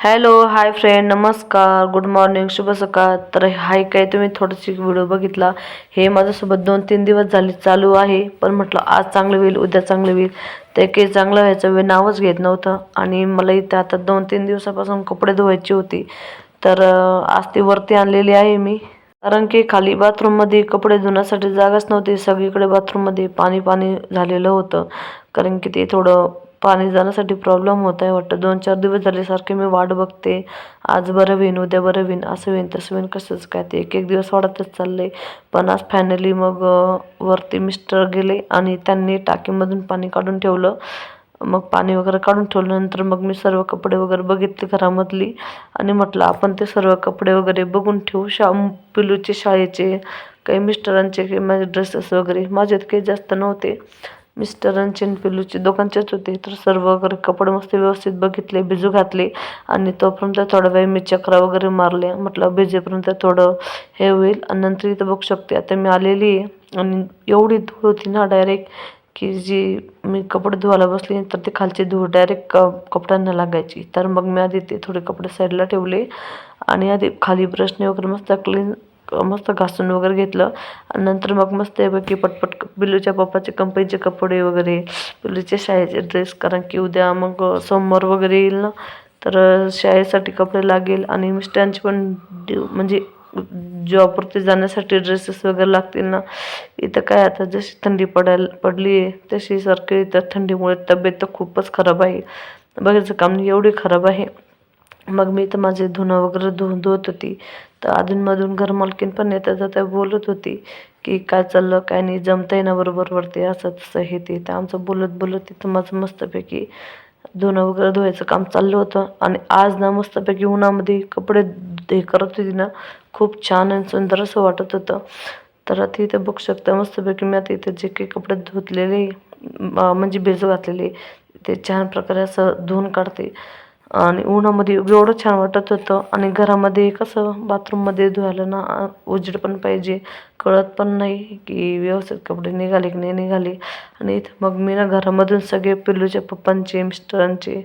Hello, hi friend, नमस्कार, good morning, शुभ सकाळ. तर हाय काय तुम्ही थोडंशी व्हिडिओ बघितला. हे माझ्यासोबत 2-3 दिवस झाले चालू आहे, पण म्हटलं आज चांगलं होईल, उद्या चांगलं होईल. ते काही चांगलं व्हायचं वेळ नावच घेत नव्हतं. आणि मला इथं आता 2-3 दिवसापासून कपडे धुवायची होती. तर आज ती वरती आणलेली आहे मी. कारण की खाली बाथरूममध्ये कपडे धुण्यासाठी जागाच नव्हती. सगळीकडे बाथरूममध्ये पाणी पाणी झालेलं होतं. कारण की ते थोडं पाणी जाण्यासाठी प्रॉब्लेम होत आहे वाटतं. 2-4 दिवस झाले सारखे मी वाट बघते. आज बरं होईन, उद्या बरं होईन, असं होईन तसं होईन, कसंच काय ते एक एक दिवस वाढतच चाललंय. पण आज फायनली मग वरती मिस्टर गेले आणि त्यांनी टाकीमधून पाणी काढून ठेवलं. मग पाणी वगैरे काढून ठेवल्यानंतर मग मी सर्व कपडे वगैरे बघितले घरामधली. आणि म्हटलं आपण ते सर्व कपडे वगैरे बघून ठेवू. पिलूचे शाळेचे, काही मिस्टरांचे, काही माझे ड्रेसेस वगैरे. माझ्यात काही जास्त नव्हते, मिस्टरांचे आणि पिलूचे दोघांचेच होते. तर सर्व वगैरे कपडे मस्त व्यवस्थित बघितले, भिजू घातले. आणि तोपर्यंत थोडा वेळ मी चक्रा वगैरे मारल्या. म्हटलं भिजेपर्यंत थोडं हे होईल. आणि नंतर इथं बघू शकते आता मी आलेली आहे. आणि एवढी धूळ होती ना डायरेक्ट, की जी मी कपडे धुवायला बसले तर ते खालची धूळ डायरेक्ट कपड्यांना लागायची. तर मग मी आधी ते थोडे कपडे साईडला ठेवले आणि आधी खाली ब्रशने वगैरे मस्त घासून वगैरे घेतलं. आणि नंतर मग मस्तपैकी पटपट पिल्लूच्या पप्पाचे कंपनीचे कपडे वगैरे, पिल्लूचे शाळेचे ड्रेस, कारण की उद्या मग सोमवार वगैरे येईल ना, तर शाळेसाठी कपडे लागेल. आणि मिस्टरांची पण म्हणजे जॉबवरती जाण्यासाठी ड्रेसेस वगैरे लागतील ना. इथं काय आता जशी थंडी पडली आहे तशी सारखी इथं थंडीमुळे तब्येत तर खूपच खराब आहे. बघायचं काम नाही, एवढी खराब आहे. मग मी तर माझे धुणं वगैरे धुवत होती. तर अधूनमधून घरमालकीन पण येता जाता बोलत होती की काय चाललं काय नाही, जमतंय ना बरोबर वरती, असं तसं हे ते. तर आमचं बोलत बोलत तिथं माझं मस्तपैकी धुणं वगैरे धुवायचं काम चाललं होतं. आणि आज ना मस्तपैकी उन्हामध्ये कपडे हे करत होती ना, खूप छान आणि सुंदर असं वाटत होतं. तर आता इथं बघू शकता मस्तपैकी मी आता इथं जे काही कपडे धुतलेले म्हणजे भिजू घातलेले, ते छान प्रकारे असं धुवून काढते. आणि उन्हामध्ये एवढं छान वाटत होतं. आणि घरामध्ये कसं बाथरूममध्ये धुवायला ना उजेड पण पाहिजे, कळत पण नाही की व्यवस्थित कपडे निघाले की नाही निघाले. आणि इथं मग मी ना घरामधून सगळे पिल्लूच्या पप्पांचे, मिस्टरांचे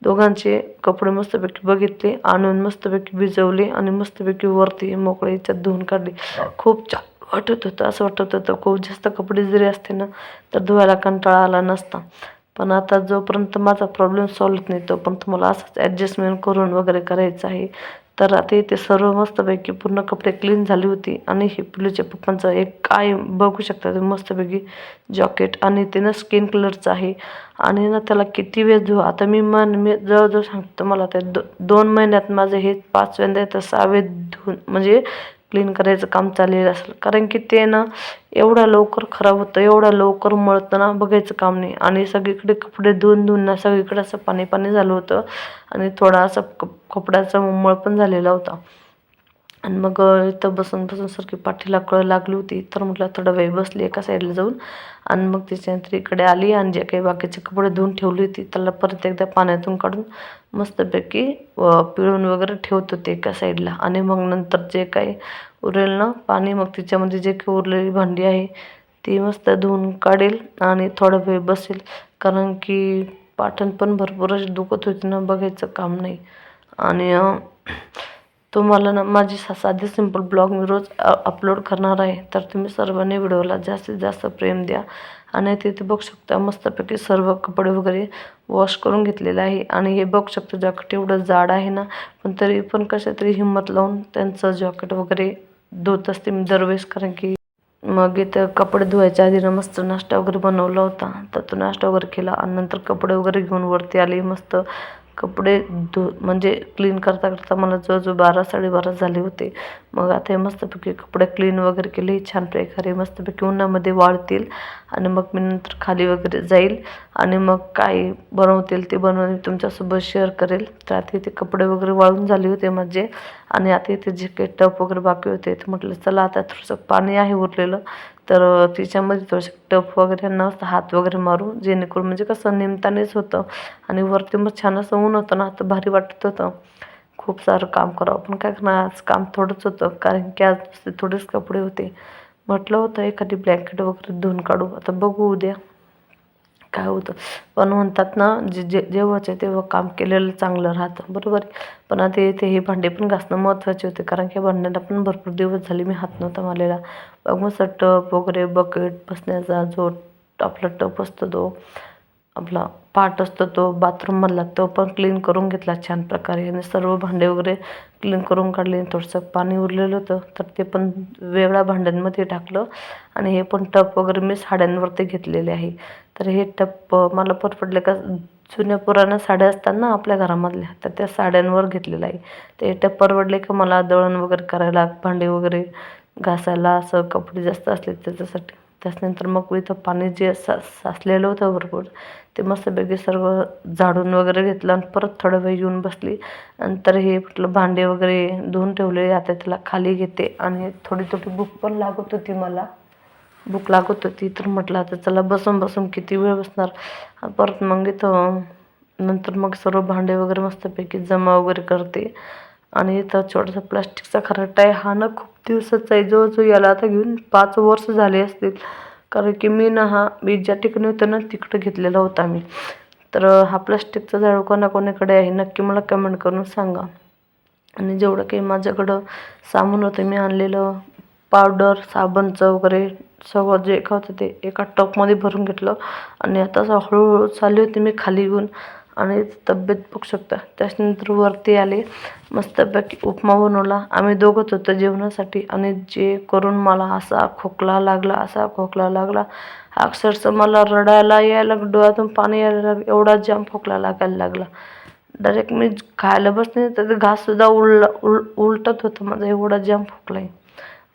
दोघांचे कपडे मस्तपैकी बघितले, आणून मस्तपैकी भिजवले आणि मस्तपैकी वरती मोकळे याच्यात धुवून काढले. खूप छान वाटत होतं. असं वाटत होतं खूप जास्त कपडे जरी असते ना तर धुवायला कंटाळा आला नसता. पण आता जोपर्यंत माझा प्रॉब्लेम सॉल्व होत नाही तोपर्यंत मला असंच ॲडजस्टमेंट करून वगैरे करायचं आहे. तर आता इथे सर्व मस्तपैकी पूर्ण कपडे क्लीन झाली होती. आणि हे पिलूच्या पप्पांचं एक काय बघू शकता तुम्ही मस्तपैकी जॉकेट, आणि ते ना स्किन कलरचं आहे. आणि ना त्याला किती वेळ धुवा, आता मी जवळजवळ सांगतो मला ते 2 महिन्यात माझं हे 5व्यांदा येतं 6वेत धुवून म्हणजे क्लीन करायचं काम चाललेलं असेल. कारण की ते ना एवढ्या लवकर खराब होतं, एवढ्या लवकर मळतं ना, बघायचं काम नाही. आणि सगळीकडे कपडे धुवून धुवून ना सगळीकडे असं पाणी पाणी झालं होतं. आणि थोडा असा कपड्याचा मळ पण झालेला होता. आणि मग इथं बसून बसून सारखी पाठीला कळ लागली होती. तर म्हटलं थोडा वेळ बसली एका साईडला जाऊन. आणि मग त्याच्यानंतर इकडे आली आणि जे काही बाकीचे कपडे धुवून ठेवली होती त्याला परत एकदा पाण्यातून काढून मस्तपैकी पिळून वगैरे ठेवत होते एका साईडला. आणि मग नंतर जे काही उरेल ना पाणी, मग त्याच्यामध्ये जे काही उरलेली भांडी आहे ती मस्त धुवून काढेल आणि थोडा वेळ बसेल. कारण की पाठण पण भरपूरच दुखत होती ना, बघायचं काम नाही. आणि तुम्हाला ना माझी साधी सिंपल ब्लॉग मी रोज अपलोड करणार आहे. तर तुम्ही सर्वांनी व्हिडिओला जास्तीत जास्त प्रेम द्या. आणि तिथे बघू शकता मस्तपैकी सर्व कपडे वगैरे वॉश करून घेतलेले आहे. आणि हे बघू शकता जॉकेट एवढं जाड आहे ना, पण तरी पण कशा तरी हिंमत लावून त्यांचं जॉकेट वगैरे धुत असते मी दरवेळेस. कारण की मग इथं कपडे धुवायच्या आधी ना मस्त नाश्ता वगैरे बनवला होता. तर तो नाश्ता वगैरे केला आणि नंतर कपडे वगैरे घेऊन वरती आले. मस्त कपडे म्हणजे क्लीन करता करता मला जवळजवळ 12-12:30 झाले होते. मग आता हे मस्तपैकी कपडे क्लीन वगैरे केले छान प्रकारे, मस्तपैकी उन्हामध्ये वाळतील. आणि मग मी नंतर खाली वगैरे जाईल आणि मग काय बनवतील ते बनवून तुमच्यासोबत शेअर करेल. तर आता इथे कपडे वगैरे वाळून झाले होते माझे. आणि आता इथे जे काही टप वगैरे बाकी होते तर म्हटलं चला आता थोडंसं पाणी आहे उरलेलं, तर तिच्यामध्ये थोडेसे टप वगैरे ना हात वगैरे मारू, जेणेकरून म्हणजे कसं निमतानेच होतं. आणि वरती मग छान असं ऊन होतं ना, तर भारी वाटत होतं. खूप सारं काम करावं, पण काय करणार आज काम थोडंच होतं. कारण की आज थोडेच कपडे होते. म्हटलं होतं एखादी ब्लँकेट वगैरे धुवून काढू, आता बघू उद्या काय होतं. पण म्हणतात ना, जेव्हाचे तेव्हा काम केलेलं चांगलं राहतं, बरोबर आहे. पण आता इथे हे भांडे पण घासणं महत्त्वाचे होते, कारण की भांड्यांना पण भरपूर दिवस झाले मी हात नव्हता मारलेला. मग मस्त टप वगैरे, बकेट, बसण्याचा जो आपला टप असतो तो, आपला पाट असतो तो बाथरूममधला, तो पण क्लीन करून घेतला छान प्रकारे आणि सर्व भांडे वगैरे क्लीन करून काढले. थोडंसं पाणी उरलेलं होतं तर ते पण वेगळ्या भांड्यांमध्ये टाकलं. आणि हे पण टप वगैरे मी साड्यांवरती घेतलेले आहे. तर हे टप मला परवडले का, जुन्या पुराण्या साड्या असतात ना आपल्या घरामधल्या, तर त्या साड्यांवर घेतलेलं आहे. ते टप परवडले का मला दळण वगैरे करायला, भांडे वगैरे घासायला, असं कपडे जास्त असले त्याच्यासाठी. त्याच्यानंतर मग इथं पाणी जे साचलेलं होतं भरपूर, ते मस्तपैकी सर्व झाडून वगैरे घेतलं आणि परत थोडा वेळ येऊन बसली. नंतर हे म्हटलं भांडे वगैरे धुवून ठेवले, आता त्याला खाली घेते. आणि थोडी थोडी भूक पण लागत होती मला, भूक लागत होती, तर म्हटलं आता चला बसून बसून किती वेळ बसणार. परत मग इथं नंतर मग सर्व भांडे वगैरे मस्तपैकी जमा वगैरे करते. आणि इथं छोटासा प्लास्टिकचा खराटा आहे. हा ना खूप दिवसाचा आहे, जवळजवळ याला आता घेऊन 5 वर्ष झाले असतील. कारण की मी ज्या ठिकाणी होतं ना तिकडं घेतलेला होता मी. तर हा प्लास्टिकचा झाडू कोणाकोणाकडे आहे नक्की मला कमेंट करून सांगा. आणि जेवढं काही माझ्याकडं सामान होतं मी आणलेलं, पावडर, साबणचं वगैरे सगळं जे काय होतं ते एका टपमध्ये भरून घेतलं. आणि आता असं हळूहळू चालली होती मी खाली येऊन, आणि तब्येत बघू शकता. त्याच्यानंतर वरती आले, मस्तपैकी उपमा बनवला. आम्ही दोघंच होतो जेवणासाठी. आणि जे करून मला असा खोकला लागला, असा खोकला लागला, अक्षरशः मला रडायला यायला, डोळ्यातून पाणी यायला लागलं, एवढा जाम खोकला लागायला लागला. डायरेक्ट मी खायला बसले तर ते घाससुद्धा उलटत होतं माझं, एवढा जाम खोकला आहे.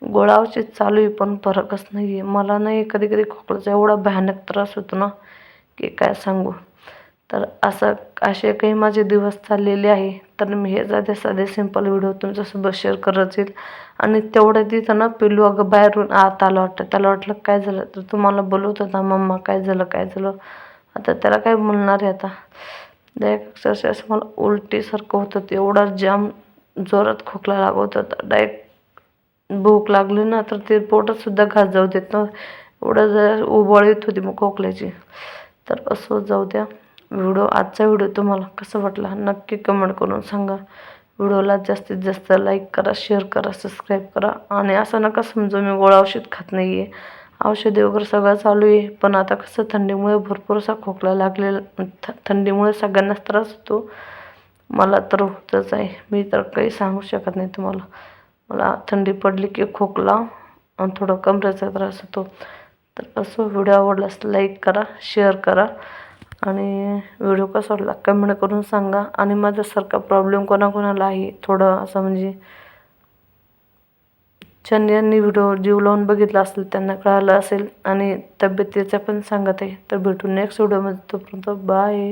गोळ्या औषध चालू आहे पण फरकच नाही आहे. मला नाही कधी कधी खोकल्याचा एवढा भयानक त्रास होतो ना की काय सांगू. तर असे काही माझे दिवस चाललेले आहे. तर मी हे साधे साधे सिंपल व्हिडिओ तुमच्यासोबत शेअर करत येईल. आणि तेवढ्या तिथं ना पिल्लू अगं बाहेरून आत आलं वाटतं. त्याला वाटलं काय झालं, तर तुम्हाला बोलवत होता मम्मा काय झालं काय झालं. आता त्याला काय बोलणार आहे आता. डायरेक्ट अक्षरशः असं मला उलटीसारखं होत होतं, एवढा जाम जोरात खोकला लागत होता. डायरेक्ट भूक लागली ना तर ते पोटातसुद्धा घास जाऊ देत नव्हतं, एवढं जर उबळ येत होती मग खोकल्याची. तर असं जाऊ द्या. आजचा व्हिडिओ तुम्हाला कसा वाटला नक्की कमेंट करून सांगा. व्हिडिओला जास्तीत जास्त लाईक करा, शेअर करा, सबस्क्राईब करा. आणि असं नका समजू मी गोळ्या औषध खात नाही आहे, औषधे वगैरे सगळं चालू आहे. पण आता कसं थंडीमुळे भरपूर असा खोकला लागलेला, थंडीमुळे सगळ्यांनाच त्रास होतो, मला तर होतच आहे. मी तर काही सांगू शकत नाही तुम्हाला. मला थंडी पडली की खोकला आणि थोडं कमरेचा त्रास होतो. तर असं व्हिडिओ आवडल्यास लाईक करा, शेअर करा. आणि व्हिडिओ कसा वाटला कमेंट करून सांगा. आणि माझ्यासारखा प्रॉब्लेम कोणाकोणाला आहे, थोडं असं म्हणजे ज्यांनी व्हिडिओ जीव लावून बघितला असेल त्यांना कळालं असेल. आणि तब्येतीचं पण सांगत आहे. तर भेटू नेक्स्ट व्हिडिओमध्ये, तोपर्यंत बाय.